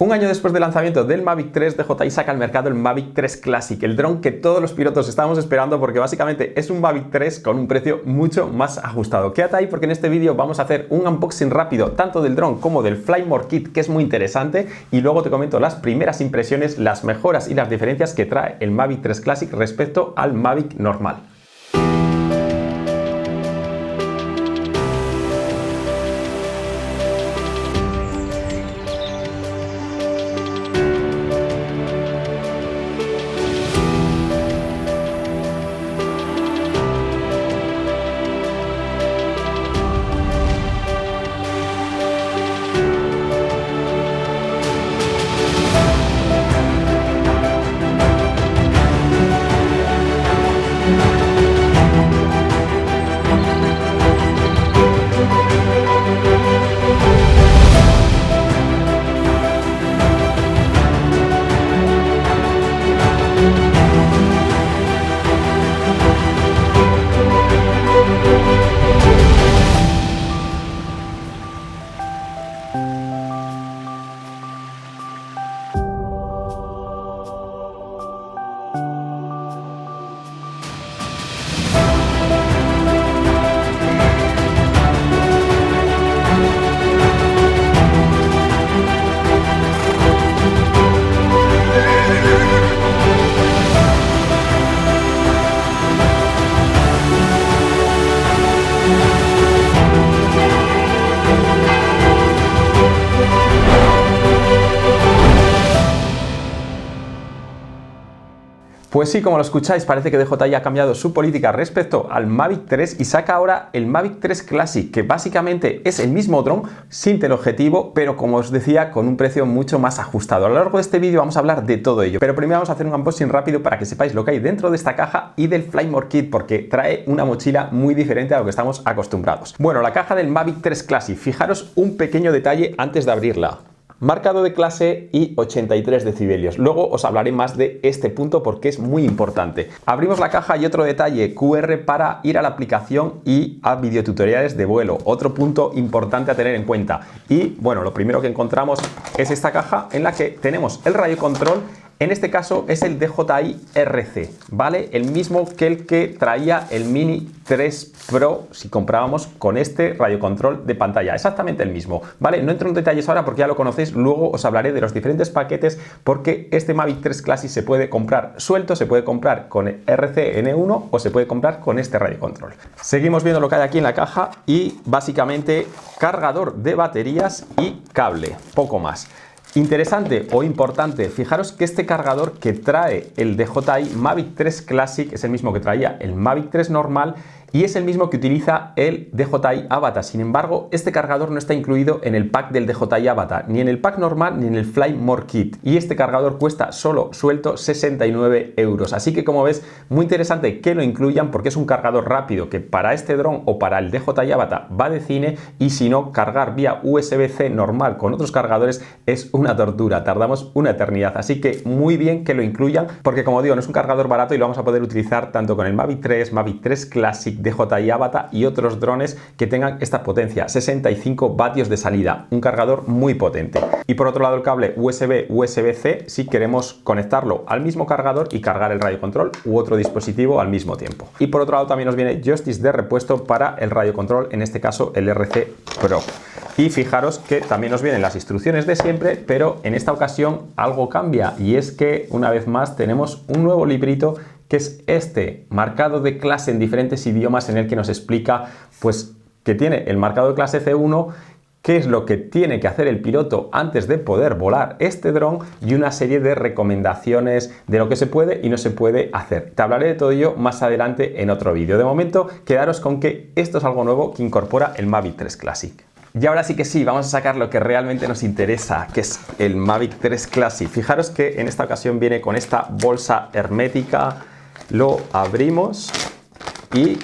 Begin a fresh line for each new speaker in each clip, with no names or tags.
Un año después del lanzamiento del Mavic 3, DJI saca al mercado el Mavic 3 Classic, el dron que todos los pilotos estábamos esperando porque básicamente es un Mavic 3 con un precio mucho más ajustado. Quédate ahí porque en este vídeo vamos a hacer un unboxing rápido tanto del dron como del Fly More Kit, que es muy interesante, y luego te comento las primeras impresiones, las mejoras y las diferencias que trae el Mavic 3 Classic respecto al Mavic normal. Pues sí, como lo escucháis, parece que DJI ha cambiado su política respecto al Mavic 3 y saca ahora el Mavic 3 Classic, que básicamente es el mismo dron sin teleobjetivo, pero como os decía, con un precio mucho más ajustado. A lo largo de este vídeo vamos a hablar de todo ello, pero primero vamos a hacer un unboxing rápido para que sepáis lo que hay dentro de esta caja y del Fly More Kit, porque trae una mochila muy diferente a lo que estamos acostumbrados. Bueno, la caja del Mavic 3 Classic, fijaros un pequeño detalle antes de abrirla. Marcado de clase y 83 decibelios. Luego os hablaré más de este punto porque es muy importante. Abrimos la caja y otro detalle, QR para ir a la aplicación y a videotutoriales de vuelo. Otro punto importante a tener en cuenta. Y bueno, lo primero que encontramos es esta caja en la que tenemos el radio control. En este caso es el DJI RC, ¿vale? El mismo que el que traía el Mini 3 Pro si comprábamos con este radiocontrol de pantalla, exactamente el mismo, ¿vale? No entro en detalles ahora porque ya lo conocéis, luego os hablaré de los diferentes paquetes porque este Mavic 3 Classic se puede comprar suelto, se puede comprar con el RC N1 o se puede comprar con este radiocontrol. Seguimos viendo lo que hay aquí en la caja y básicamente cargador de baterías y cable, poco más. Interesante o importante, fijaros que este cargador que trae el DJI Mavic 3 Classic es el mismo que traía el Mavic 3 normal y es el mismo que utiliza el DJI Avata. Sin embargo, este cargador no está incluido en el pack del DJI Avata, ni en el pack normal ni en el Fly More Kit. Y este cargador cuesta solo suelto 69 euros. Así que como ves, muy interesante que lo incluyan porque es un cargador rápido que para este dron o para el DJI Avata va de cine, y si no, cargar vía USB-C normal con otros cargadores es una tortura, tardamos una eternidad. Así que muy bien que lo incluyan porque, como digo, no es un cargador barato y lo vamos a poder utilizar tanto con el Mavic 3, Mavic 3 Classic, DJI Avata y otros drones que tengan esta potencia, 65 vatios de salida, un cargador muy potente. Y por otro lado el cable USB-C si queremos conectarlo al mismo cargador y cargar el radiocontrol u otro dispositivo al mismo tiempo. Y por otro lado también nos viene joysticks de repuesto para el radiocontrol, en este caso el RC Pro. Y fijaros que también nos vienen las instrucciones de siempre, pero en esta ocasión algo cambia, y es que una vez más tenemos un nuevo librito que es este, marcado de clase en diferentes idiomas, en el que nos explica pues que tiene el marcado de clase C1, qué es lo que tiene que hacer el piloto antes de poder volar este dron y una serie de recomendaciones de lo que se puede y no se puede hacer. Te hablaré de todo ello más adelante en otro vídeo. De momento, quedaros con que esto es algo nuevo que incorpora el Mavic 3 Classic. Y ahora sí que sí, vamos a sacar lo que realmente nos interesa, que es el Mavic 3 Classic. Fijaros que en esta ocasión viene con esta bolsa hermética. Lo abrimos y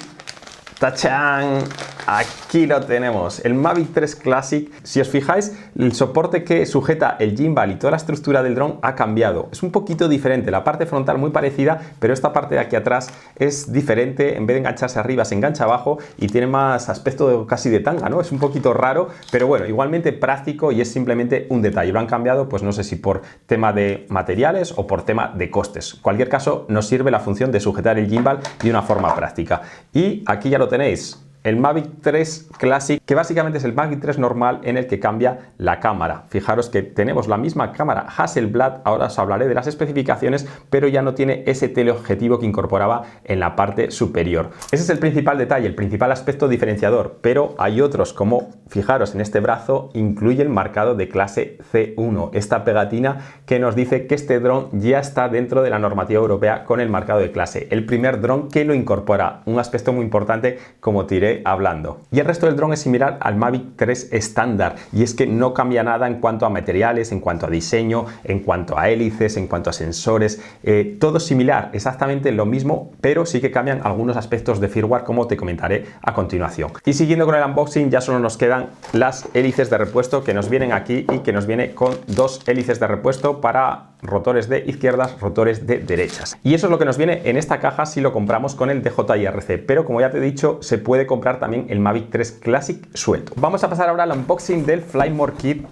¡Tachán! Aquí lo tenemos, el Mavic 3 Classic. Si os fijáis, el soporte que sujeta el gimbal y toda la estructura del dron ha cambiado. Es un poquito diferente, la parte frontal muy parecida, pero esta parte de aquí atrás es diferente. En vez de engancharse arriba, se engancha abajo y tiene más aspecto casi de tanga, ¿no? Es un poquito raro, pero bueno, igualmente práctico y es simplemente un detalle. Lo han cambiado, pues no sé si por tema de materiales o por tema de costes. En cualquier caso, nos sirve la función de sujetar el gimbal de una forma práctica. Y aquí ya lo tenéis, el Mavic 3 Classic, que básicamente es el Mavic 3 normal en el que cambia la cámara. Fijaros que tenemos la misma cámara Hasselblad, ahora os hablaré de las especificaciones, pero ya no tiene ese teleobjetivo que incorporaba en la parte superior. Ese es el principal detalle, el principal aspecto diferenciador, pero hay otros como, fijaros, en este brazo incluye el marcado de clase C1, esta pegatina que nos dice que este dron ya está dentro de la normativa europea con el marcado de clase. El primer dron que lo incorpora, un aspecto muy importante como te iré hablando. Y el resto del dron es similar al Mavic 3 estándar, y es que no cambia nada en cuanto a materiales, en cuanto a diseño, en cuanto a hélices, en cuanto a sensores, todo similar, exactamente lo mismo, pero sí que cambian algunos aspectos de firmware, como te comentaré a continuación. Y siguiendo con el unboxing, ya solo nos quedan las hélices de repuesto que nos vienen aquí y que nos viene con dos hélices de repuesto para rotores de izquierdas, rotores de derechas. Y eso es lo que nos viene en esta caja si lo compramos con el DJI-RC, pero como ya te he dicho, se puede comprar también el Mavic 3 Classic suelto. Vamos a pasar ahora al unboxing del Flymore Kit.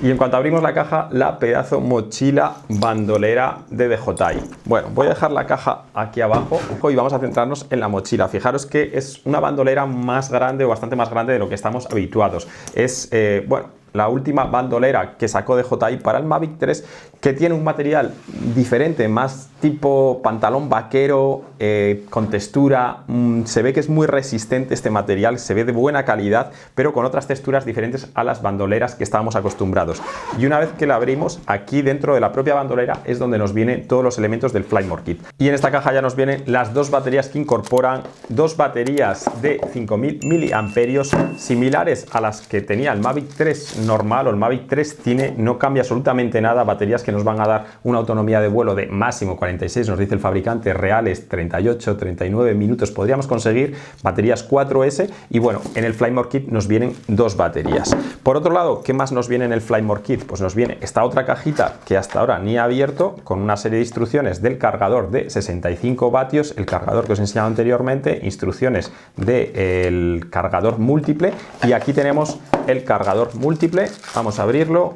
Y en cuanto abrimos la caja, la pedazo mochila bandolera de DJI. Bueno, voy a dejar la caja aquí abajo y vamos a centrarnos en la mochila. Fijaros que es una bandolera más grande o bastante más grande de lo que estamos habituados. Es, bueno, la última bandolera que sacó DJI para el Mavic 3, que tiene un material diferente, más tipo pantalón vaquero, con textura. Se ve que es muy resistente este material, se ve de buena calidad, pero con otras texturas diferentes a las bandoleras que estábamos acostumbrados. Y una vez que la abrimos, aquí dentro de la propia bandolera es donde nos vienen todos los elementos del Flymore Kit. Y en esta caja ya nos vienen las dos baterías que incorporan, dos baterías de 5000 mAh, similares a las que tenía el Mavic 3 normal o el Mavic 3 tiene, no cambia absolutamente nada, baterías que nos van a dar una autonomía de vuelo de máximo 46, nos dice el fabricante, reales 38, 39 minutos podríamos conseguir, baterías 4S, y bueno, en el Flymore Kit nos vienen dos baterías. Por otro lado, ¿qué más nos viene en el Flymore Kit? Pues nos viene esta otra cajita que hasta ahora ni he abierto, con una serie de instrucciones del cargador de 65 vatios, el cargador que os he enseñado anteriormente, instrucciones del cargador múltiple, y aquí tenemos el cargador múltiple. Vamos a abrirlo,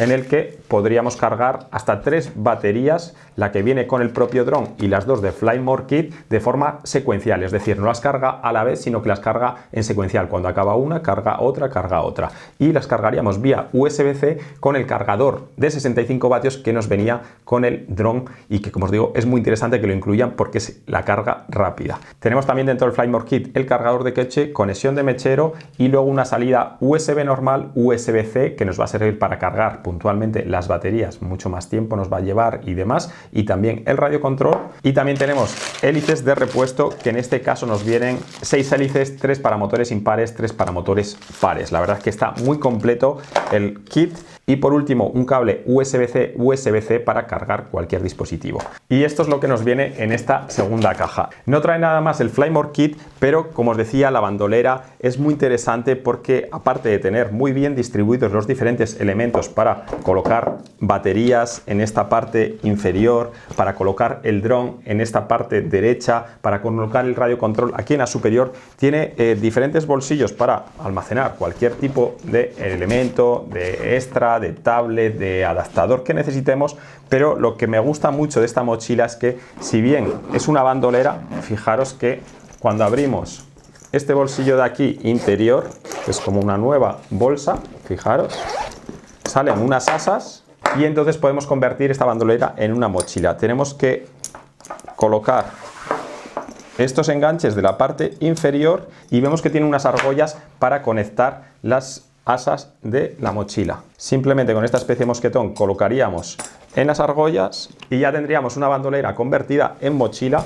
en el que podríamos cargar hasta 3 baterías, la que viene con el propio dron y las dos de Flymore Kit, de forma secuencial, es decir, no las carga a la vez, sino que las carga en secuencial. Cuando acaba una, carga otra, y las cargaríamos vía USB-C con el cargador de 65 vatios que nos venía con el dron, y que, como os digo, es muy interesante que lo incluyan porque es la carga rápida. Tenemos también dentro del Flymore Kit el cargador de coche, conexión de mechero y luego una salida USB normal, USB-C, que nos va a servir para cargar puntualmente las baterías, mucho más tiempo nos va a llevar y demás, y también el radio control. Y también tenemos hélices de repuesto, que en este caso nos vienen 6 hélices, 3 para motores impares, 3 para motores pares. La verdad es que está muy completo el kit. Y por último, un cable USB-C, USB-C para cargar cualquier dispositivo. Y esto es lo que nos viene en esta segunda caja. No trae nada más el Flymore Kit, pero como os decía, la bandolera es muy interesante porque, aparte de tener muy bien distribuidos los diferentes elementos para colocar baterías en esta parte inferior, para colocar el dron en esta parte derecha, para colocar el radio control aquí en la superior, tiene diferentes bolsillos para almacenar cualquier tipo de elemento, de extra, de tablet, de adaptador que necesitemos. Pero lo que me gusta mucho de esta mochila es que, si bien es una bandolera, fijaros que cuando abrimos este bolsillo de aquí interior, que es como una nueva bolsa, fijaros, salen unas asas y entonces podemos convertir esta bandolera en una mochila. Tenemos que colocar estos enganches de la parte inferior y vemos que tiene unas argollas para conectar las asas de la mochila. Simplemente con esta especie de mosquetón colocaríamos en las argollas y ya tendríamos una bandolera convertida en mochila.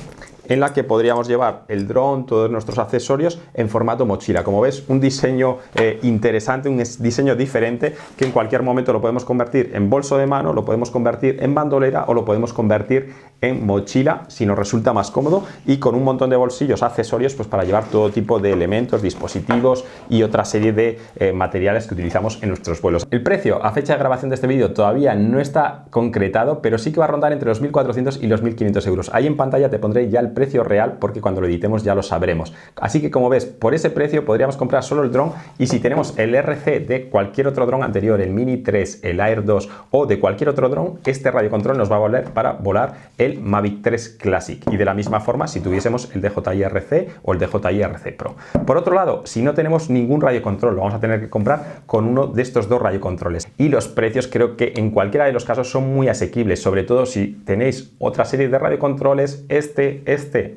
en la que podríamos llevar el dron, todos nuestros accesorios en formato mochila. Como ves, un diseño interesante, un diseño diferente que en cualquier momento lo podemos convertir en bolso de mano, lo podemos convertir en bandolera o lo podemos convertir en mochila si nos resulta más cómodo, y con un montón de bolsillos, accesorios, pues para llevar todo tipo de elementos, dispositivos y otra serie de materiales que utilizamos en nuestros vuelos. El precio a fecha de grabación de este vídeo todavía no está concretado, pero sí que va a rondar entre los 1.400 y los 1.500 euros. Ahí en pantalla te pondré ya el precio real, porque cuando lo editemos ya lo sabremos. Así que, como ves, por ese precio podríamos comprar solo el dron, y si tenemos el RC de cualquier otro dron anterior, el Mini 3, el Air 2 o de cualquier otro dron, este radiocontrol nos va a valer para volar el Mavic 3 Classic, y de la misma forma si tuviésemos el DJI RC o el DJI RC Pro. Por otro lado, si no tenemos ningún radiocontrol, lo vamos a tener que comprar con uno de estos dos radiocontroles, y los precios creo que en cualquiera de los casos son muy asequibles, sobre todo si tenéis otra serie de radiocontroles, este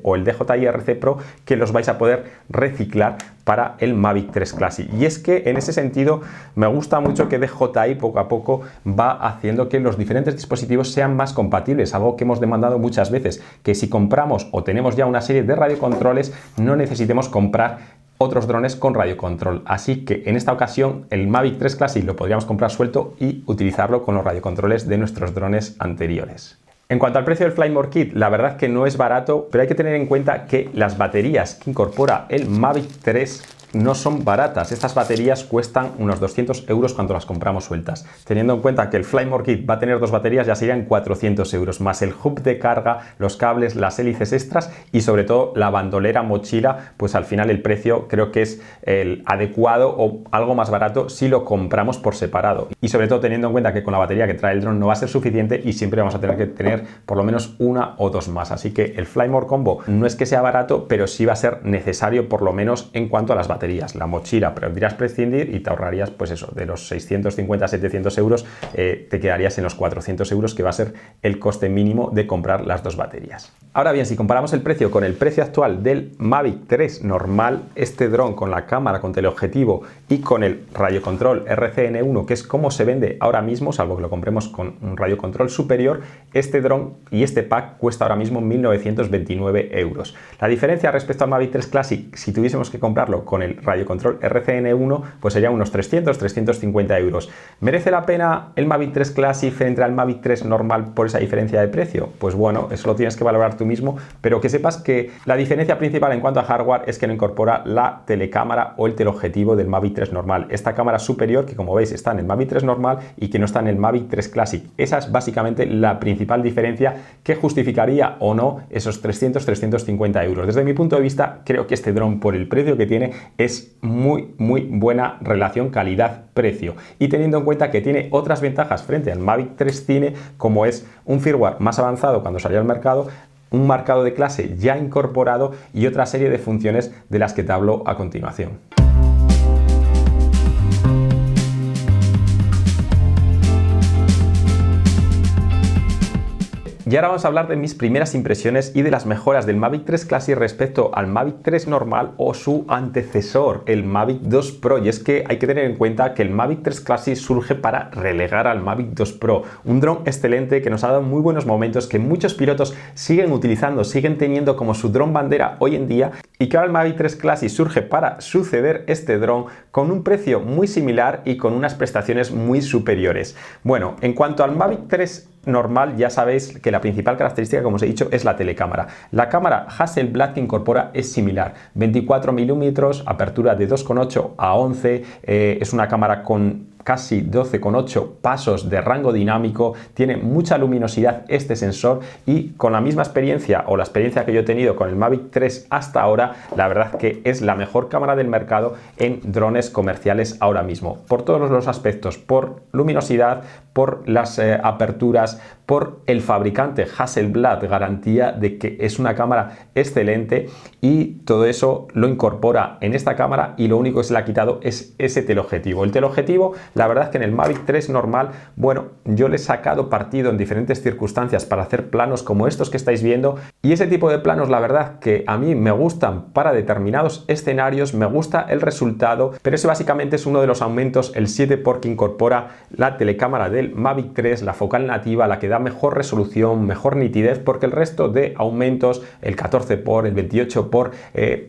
o el DJI RC Pro, que los vais a poder reciclar para el Mavic 3 Classic. Y es que en ese sentido me gusta mucho que DJI poco a poco va haciendo que los diferentes dispositivos sean más compatibles, algo que hemos demandado muchas veces, que si compramos o tenemos ya una serie de radiocontroles no necesitemos comprar otros drones con radiocontrol. Así que en esta ocasión el Mavic 3 Classic lo podríamos comprar suelto y utilizarlo con los radiocontroles de nuestros drones anteriores. En cuanto al precio del Flymore Kit, la verdad es que no es barato, pero hay que tener en cuenta que las baterías que incorpora el Mavic 3 no son baratas. Estas baterías cuestan unos 200 euros cuando las compramos sueltas. Teniendo en cuenta que el Flymore Kit va a tener dos baterías, ya serían 400 euros, más el hub de carga, los cables, las hélices extras y sobre todo la bandolera mochila. Pues al final el precio creo que es el adecuado o algo más barato si lo compramos por separado, y sobre todo teniendo en cuenta que con la batería que trae el dron no va a ser suficiente y siempre vamos a tener que tener por lo menos una o dos más. Así que el Flymore Combo no es que sea barato, pero sí va a ser necesario, por lo menos en cuanto a las baterías. La mochila podrías prescindir y te ahorrarías, pues eso, de los 650-700 euros, te quedarías en los 400 euros, que va a ser el coste mínimo de comprar las dos baterías. Ahora bien, si comparamos el precio con el precio actual del Mavic 3 normal, este dron con la cámara, con teleobjetivo y con el radiocontrol RCN1, que es como se vende ahora mismo, salvo que lo compremos con un radiocontrol superior, este dron y este pack cuesta ahora mismo 1.929 euros. La diferencia respecto al Mavic 3 Classic, si tuviésemos que comprarlo con el radiocontrol RCN1, pues serían unos 300-350 euros. ¿Merece la pena el Mavic 3 Classic frente al Mavic 3 normal por esa diferencia de precio? Pues bueno, eso lo tienes que valorar tú mismo, pero que sepas que la diferencia principal en cuanto a hardware es que no incorpora la telecámara o el teleobjetivo del Mavic 3 normal. Esta cámara superior, que como veis está en el Mavic 3 normal y que no está en el Mavic 3 Classic. Esa es básicamente la principal diferencia que justificaría o no esos 300-350 euros. Desde mi punto de vista, creo que este dron, por el precio que tiene, es muy buena relación calidad-precio, y teniendo en cuenta que tiene otras ventajas frente al Mavic 3 Cine, como es un firmware más avanzado cuando salió al mercado, un marcado de clase ya incorporado y otra serie de funciones de las que te hablo a continuación. Y ahora vamos a hablar de mis primeras impresiones y de las mejoras del Mavic 3 Classic respecto al Mavic 3 normal o su antecesor, el Mavic 2 Pro. Y es que hay que tener en cuenta que el Mavic 3 Classic surge para relegar al Mavic 2 Pro, un dron excelente que nos ha dado muy buenos momentos, que muchos pilotos siguen utilizando, siguen teniendo como su dron bandera hoy en día, y que ahora el Mavic 3 Classic surge para suceder este dron con un precio muy similar y con unas prestaciones muy superiores. Bueno, en cuanto al Mavic 3 normal, ya sabéis que la principal característica, como os he dicho, es la telecámara. La cámara Hasselblad que incorpora es similar, 24 milímetros, apertura de 2,8 a 11, es una cámara con casi 12,8 pasos de rango dinámico, tiene mucha luminosidad este sensor, y con la misma experiencia o la experiencia que yo he tenido con el Mavic 3 hasta ahora, la verdad que es la mejor cámara del mercado en drones comerciales ahora mismo, por todos los aspectos, por luminosidad, por las aperturas, por el fabricante Hasselblad, garantía de que es una cámara excelente, y todo eso lo incorpora en esta cámara, y lo único que se le ha quitado es ese teleobjetivo. El teleobjetivo, La verdad es que en el Mavic 3 normal, bueno, yo le he sacado partido en diferentes circunstancias para hacer planos como estos que estáis viendo, y ese tipo de planos la verdad que a mí me gustan para determinados escenarios, me gusta el resultado, pero ese básicamente es uno de los aumentos, el 7 porque incorpora la telecámara del Mavic 3, la focal nativa, la que da mejor resolución, mejor nitidez, porque el resto de aumentos, el 14 por, el 28 por,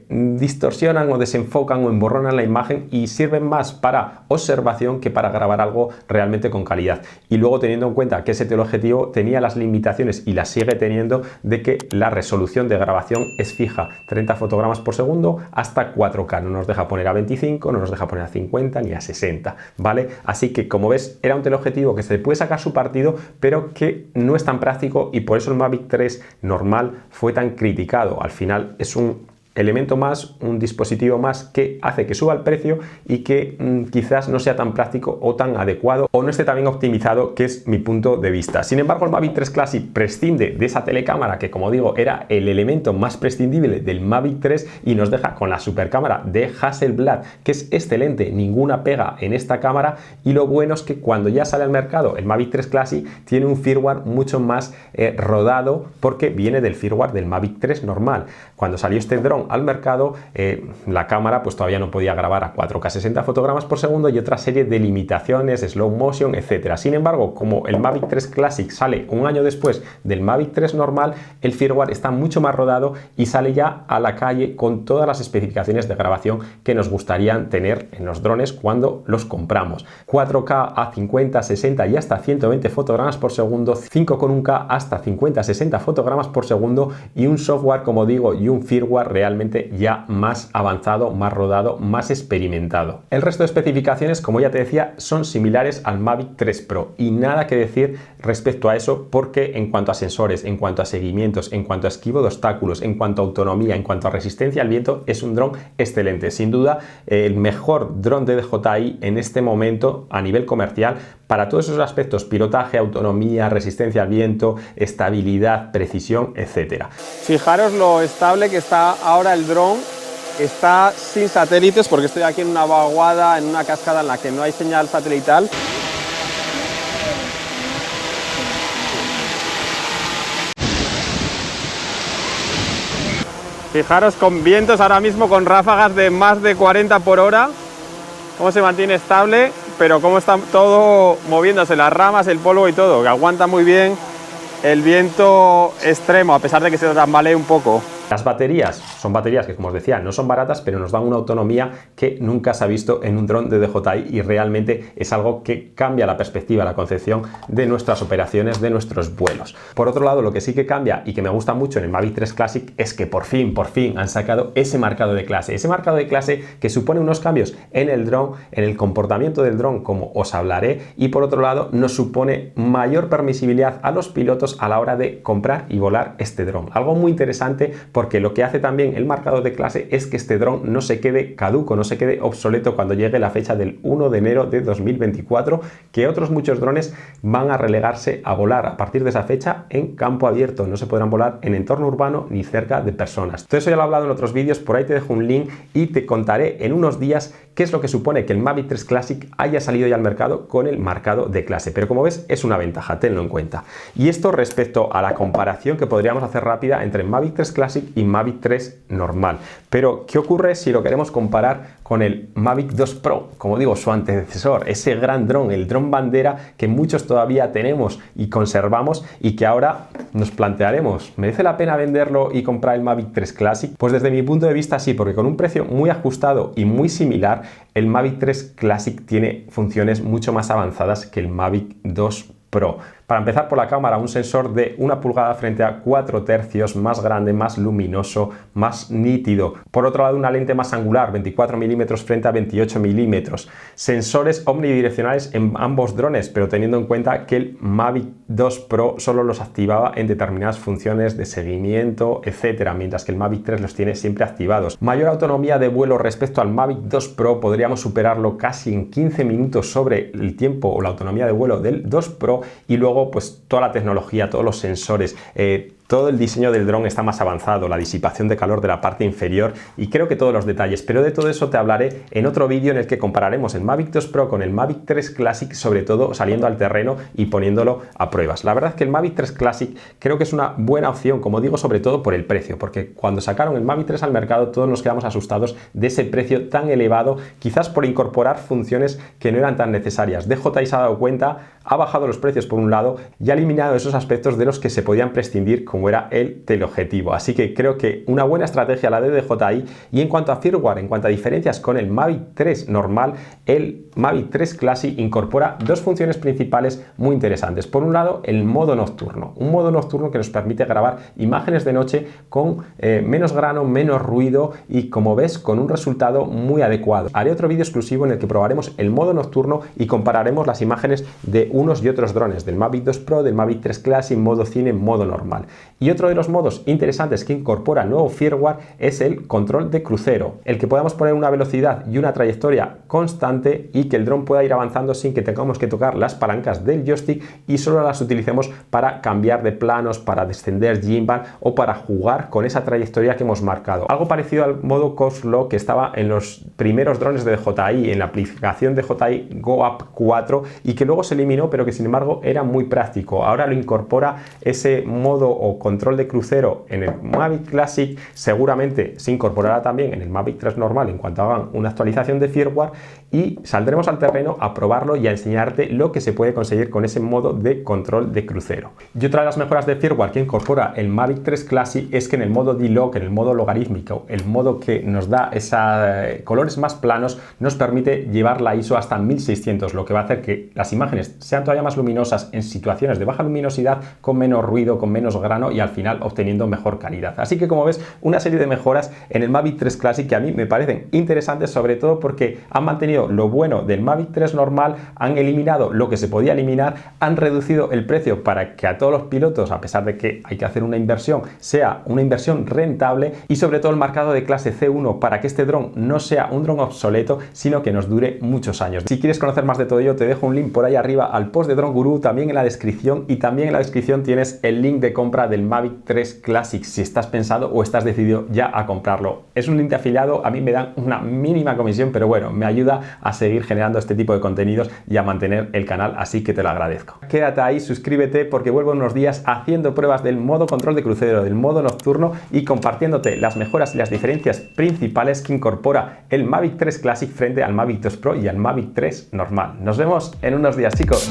distorsionan o desenfocan o emborronan la imagen y sirven más para observación que para grabar algo realmente con calidad. Y luego teniendo en cuenta que ese teleobjetivo tenía las limitaciones y las sigue teniendo de que la resolución de grabación es fija, 30 fotogramas por segundo hasta 4K, no nos deja poner a 25, no nos deja poner a 50 ni a 60, ¿vale? Así que como ves era un teleobjetivo que se le puede sacar su partido, pero que no es tan práctico y por eso el Mavic 3 normal fue tan criticado. Al final es un elemento más, un dispositivo más que hace que suba el precio y que quizás no sea tan práctico o tan adecuado o no esté tan bien optimizado, que es mi punto de vista. Sin embargo, el Mavic 3 Classic prescinde de esa telecámara que, como digo, era el elemento más prescindible del Mavic 3 y nos deja con la supercámara de Hasselblad, que es excelente, ninguna pega en esta cámara, y lo bueno es que cuando ya sale al mercado el Mavic 3 Classic tiene un firmware mucho más rodado porque viene del firmware del Mavic 3 normal. Cuando salió este dron al mercado, la cámara pues todavía no podía grabar a 4K 60 fotogramas por segundo y otra serie de limitaciones, slow motion, etcétera. Sin embargo, como el Mavic 3 Classic sale un año después del Mavic 3 normal, el firmware está mucho más rodado y sale ya a la calle con todas las especificaciones de grabación que nos gustarían tener en los drones cuando los compramos. 4K a 50, 60 y hasta 120 fotogramas por segundo, 5,1K hasta 50, 60 fotogramas por segundo y un software, como digo, y un firmware realmente ya más avanzado, más rodado, más experimentado. El resto de especificaciones, como ya te decía, son similares al Mavic 3 Pro y nada que decir respecto a eso, porque en cuanto a sensores, en cuanto a seguimientos, en cuanto a esquivo de obstáculos, en cuanto a autonomía, en cuanto a resistencia al viento, es un dron excelente. Sin duda, el mejor dron de DJI en este momento a nivel comercial para todos esos aspectos: pilotaje, autonomía, resistencia al viento, estabilidad, precisión, etcétera.
Fijaros lo estable que está ahora el dron. Está sin satélites porque estoy aquí en una vaguada, en una cascada en la que no hay señal satelital. Fijaros con vientos ahora mismo, con ráfagas de más de 40 por hora, cómo se mantiene estable, pero cómo está todo moviéndose, las ramas, el polvo y todo, que aguanta muy bien el viento extremo, a pesar de que se tambalee un poco.
Las baterías son baterías que, como os decía, no son baratas, pero nos dan una autonomía que nunca se ha visto en un dron de DJI y realmente es algo que cambia la perspectiva, la concepción de nuestras operaciones, de nuestros vuelos. Por otro lado, lo que sí que cambia y que me gusta mucho en el Mavic 3 Classic es que por fin han sacado ese marcado de clase. Ese marcado de clase que supone unos cambios en el dron, en el comportamiento del dron, como os hablaré, y por otro lado nos supone mayor permisibilidad a los pilotos a la hora de comprar y volar este dron. Algo muy interesante, porque lo que hace también el marcador de clase es que este dron no se quede caduco, no se quede obsoleto cuando llegue la fecha del 1 de enero de 2024, que otros muchos drones van a relegarse a volar a partir de esa fecha en campo abierto. No se podrán volar en entorno urbano ni cerca de personas. Todo eso ya lo he hablado en otros vídeos, por ahí te dejo un link y te contaré en unos días qué es lo que supone que el Mavic 3 Classic haya salido ya al mercado con el marcado de clase. Pero como ves, es una ventaja, tenlo en cuenta. Y esto respecto a la comparación que podríamos hacer rápida entre Mavic 3 Classic y Mavic 3 normal. Pero ¿qué ocurre si lo queremos comparar con el Mavic 2 Pro? Como digo, su antecesor, ese gran dron, el dron bandera que muchos todavía tenemos y conservamos y que ahora nos plantearemos, ¿merece la pena venderlo y comprar el Mavic 3 Classic? Pues desde mi punto de vista sí, porque con un precio muy ajustado y muy similar, el Mavic 3 Classic tiene funciones mucho más avanzadas que el Mavic 2 Pro. Para empezar, por la cámara, un sensor de 1 pulgada frente a 4 tercios, más grande, más luminoso, más nítido. Por otro lado, una lente más angular, 24 milímetros frente a 28 milímetros. Sensores omnidireccionales en ambos drones, pero teniendo en cuenta que el Mavic 2 Pro solo los activaba en determinadas funciones de seguimiento, etcétera, mientras que el Mavic 3 los tiene siempre activados. Mayor autonomía de vuelo respecto al Mavic 2 Pro, podríamos superarlo casi en 15 minutos sobre el tiempo o la autonomía de vuelo del 2 Pro, y luego pues toda la tecnología, todos los sensores, Todo el diseño del dron está más avanzado, la disipación de calor de la parte inferior y creo que todos los detalles, pero de todo eso te hablaré en otro vídeo en el que compararemos el Mavic 2 Pro con el Mavic 3 Classic, sobre todo saliendo al terreno y poniéndolo a pruebas. La verdad es que el Mavic 3 Classic creo que es una buena opción, como digo, sobre todo por el precio, porque cuando sacaron el Mavic 3 al mercado todos nos quedamos asustados de ese precio tan elevado, quizás por incorporar funciones que no eran tan necesarias. DJI se ha dado cuenta, ha bajado los precios por un lado y ha eliminado esos aspectos de los que se podían prescindir, como era el teleobjetivo. Así que creo que una buena estrategia la de DJI. Y en cuanto a firmware, en cuanto a diferencias con el Mavic 3 normal, el Mavic 3 Classic incorpora dos funciones principales muy interesantes. Por un lado, el modo nocturno, un modo nocturno que nos permite grabar imágenes de noche con menos grano, menos ruido y, como ves, con un resultado muy adecuado. Haré otro vídeo exclusivo en el que probaremos el modo nocturno y compararemos las imágenes de unos y otros drones, del Mavic 2 Pro, del Mavic 3 Classic, modo cine, modo normal. Y otro de los modos interesantes que incorpora el nuevo firmware es el control de crucero, el que podamos poner una velocidad y una trayectoria constante y que el dron pueda ir avanzando sin que tengamos que tocar las palancas del joystick y solo las utilicemos para cambiar de planos, para descender gimbal o para jugar con esa trayectoria que hemos marcado. Algo parecido al modo Course Lock que estaba en los primeros drones de DJI, en la aplicación de DJI Go Up 4 y que luego se eliminó, pero que sin embargo era muy práctico. Ahora lo incorpora ese modo o control de crucero en el Mavic Classic, seguramente se incorporará también en el Mavic 3 normal en cuanto hagan una actualización de firmware y saldremos al terreno a probarlo y a enseñarte lo que se puede conseguir con ese modo de control de crucero. Y otra de las mejoras de firmware que incorpora el Mavic 3 Classic es que en el modo D-Log, en el modo logarítmico, el modo que nos da colores más planos, nos permite llevar la ISO hasta 1600, lo que va a hacer que las imágenes sean todavía más luminosas en situaciones de baja luminosidad, con menos ruido, con menos grano y al final obteniendo mejor calidad. Así que, como ves, una serie de mejoras en el Mavic 3 Classic que a mí me parecen interesantes, sobre todo porque han mantenido lo bueno del Mavic 3 normal, han eliminado lo que se podía eliminar, han reducido el precio para que a todos los pilotos, a pesar de que hay que hacer una inversión, sea una inversión rentable y sobre todo el marcado de clase C1 para que este dron no sea un dron obsoleto, sino que nos dure muchos años. Si quieres conocer más de todo ello, te dejo un link por ahí arriba al post de Drone Guru, también en la descripción, y también en la descripción tienes el link de compra del Mavic 3 Classic si estás pensado o estás decidido ya a comprarlo. Es un link de afiliado, a mí me dan una mínima comisión, pero bueno, me ayuda a seguir generando este tipo de contenidos y a mantener el canal, así que te lo agradezco. Quédate ahí, suscríbete porque vuelvo en unos días haciendo pruebas del modo control de crucero, del modo nocturno y compartiéndote las mejoras y las diferencias principales que incorpora el Mavic 3 Classic frente al Mavic 2 Pro y al Mavic 3 normal. Nos vemos en unos días, chicos.